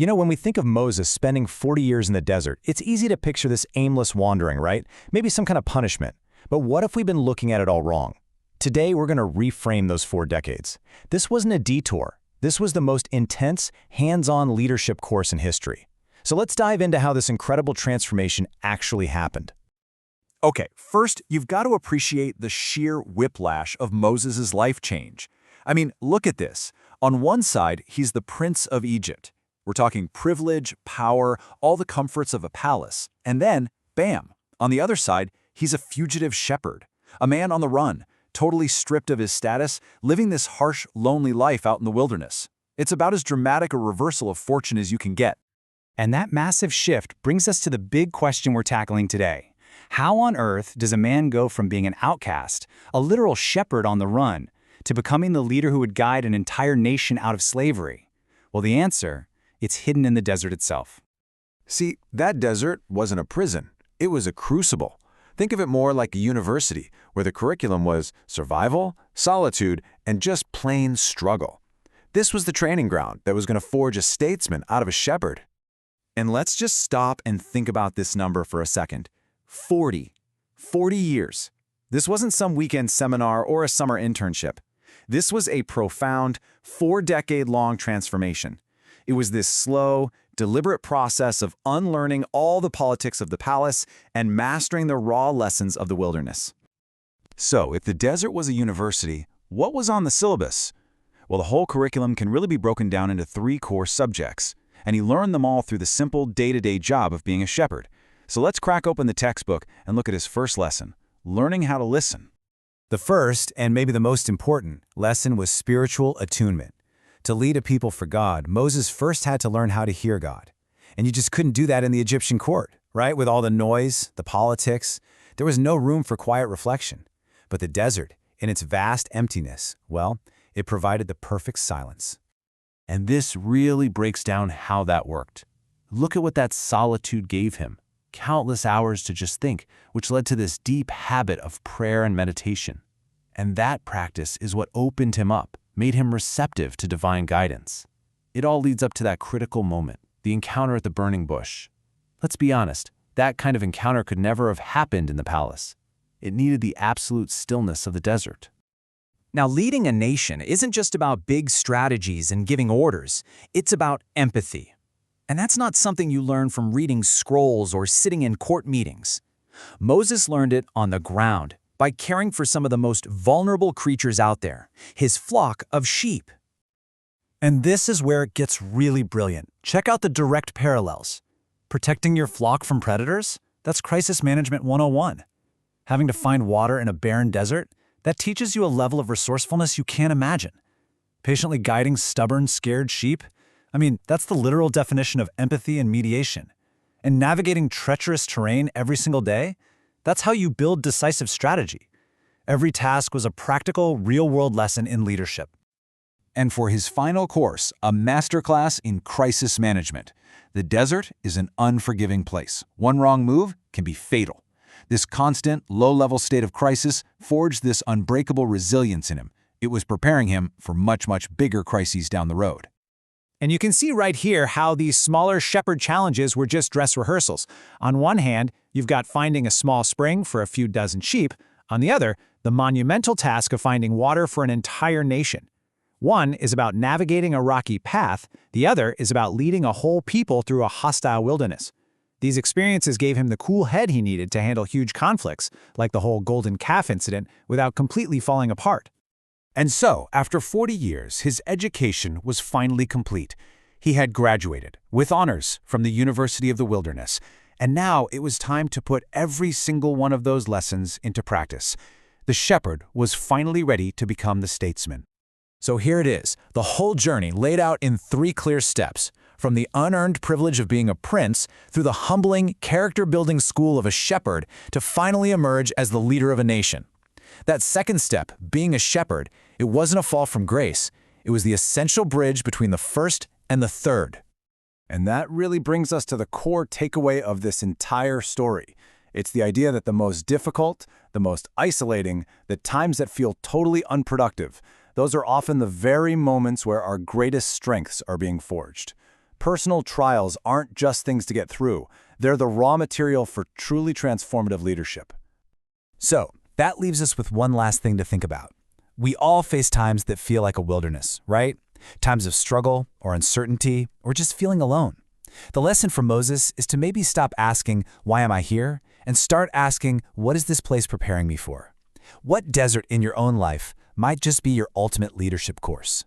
When we think of Moses spending 40 years in the desert, it's easy to picture this aimless wandering, right? Maybe some kind of punishment. But what if we've been looking at it all wrong? Today, we're going to reframe those 4 decades. This wasn't a detour. This was the most intense, hands-on leadership course in history. So let's dive into how this incredible transformation actually happened. Okay, first, you've got to appreciate the sheer whiplash of Moses' life change. I mean, look at this. On one side, he's the Prince of Egypt. We're talking privilege, power, all the comforts of a palace. And then, bam, on the other side, he's a fugitive shepherd, a man on the run, totally stripped of his status, living this harsh, lonely life out in the wilderness. It's about as dramatic a reversal of fortune as you can get. And that massive shift brings us to the big question we're tackling today. How on earth does a man go from being an outcast, a literal shepherd on the run, to becoming the leader who would guide an entire nation out of slavery? Well, the answer, it's hidden in the desert itself. See, that desert wasn't a prison. It was a crucible. Think of it more like a university, where the curriculum was survival, solitude, and just plain struggle. This was the training ground that was going to forge a statesman out of a shepherd. And let's just stop and think about this number for a second. 40 years. This wasn't some weekend seminar or a summer internship. This was a profound, 4-decade-long transformation. It was this slow, deliberate process of unlearning all the politics of the palace and mastering the raw lessons of the wilderness. So, if the desert was a university, what was on the syllabus? Well, the whole curriculum can really be broken down into 3 core subjects, and he learned them all through the simple day-to-day job of being a shepherd. So let's crack open the textbook and look at his first lesson, learning how to listen. The first, and maybe the most important, lesson was spiritual attunement. To lead a people for God, Moses first had to learn how to hear God. And you just couldn't do that in the Egyptian court, right? With all the noise, the politics, there was no room for quiet reflection. But the desert, in its vast emptiness, well, it provided the perfect silence. And this really breaks down how that worked. Look at what that solitude gave him. Countless hours to just think, which led to this deep habit of prayer and meditation. And that practice is what opened him up, made him receptive to divine guidance. It all leads up to that critical moment, the encounter at the burning bush. Let's be honest, that kind of encounter could never have happened in the palace. It needed the absolute stillness of the desert. Now, leading a nation isn't just about big strategies and giving orders. It's about empathy. And that's not something you learn from reading scrolls or sitting in court meetings. Moses learned it on the ground by caring for some of the most vulnerable creatures out there, his flock of sheep. And this is where it gets really brilliant. Check out the direct parallels. Protecting your flock from predators? That's Crisis Management 101. Having to find water in a barren desert? That teaches you a level of resourcefulness you can't imagine. Patiently guiding stubborn, scared sheep? That's the literal definition of empathy and mediation. And navigating treacherous terrain every single day? That's how you build decisive strategy. Every task was a practical, real-world lesson in leadership. And for his final course, a masterclass in crisis management. The desert is an unforgiving place. One wrong move can be fatal. This constant, low-level state of crisis forged this unbreakable resilience in him. It was preparing him for much, much bigger crises down the road. And you can see right here how these smaller shepherd challenges were just dress rehearsals. On one hand, you've got finding a small spring for a few dozen sheep. On the other, the monumental task of finding water for an entire nation. One is about navigating a rocky path. The other is about leading a whole people through a hostile wilderness. These experiences gave him the cool head he needed to handle huge conflicts, like the whole golden calf incident, without completely falling apart. And so, after 40 years, his education was finally complete. He had graduated, with honors, from the University of the Wilderness, and now it was time to put every single one of those lessons into practice. The shepherd was finally ready to become the statesman. So here it is, the whole journey laid out in 3 clear steps, from the unearned privilege of being a prince through the humbling, character-building school of a shepherd to finally emerge as the leader of a nation. That second step, being a shepherd, it wasn't a fall from grace. It was the essential bridge between the first and the third. And that really brings us to the core takeaway of this entire story. It's the idea that the most difficult, the most isolating, the times that feel totally unproductive, those are often the very moments where our greatest strengths are being forged. Personal trials aren't just things to get through. They're the raw material for truly transformative leadership. So, that leaves us with one last thing to think about. We all face times that feel like a wilderness, right? Times of struggle or uncertainty or just feeling alone. The lesson from Moses is to maybe stop asking, "Why am I here?" and start asking, "What is this place preparing me for?" What desert in your own life might just be your ultimate leadership course?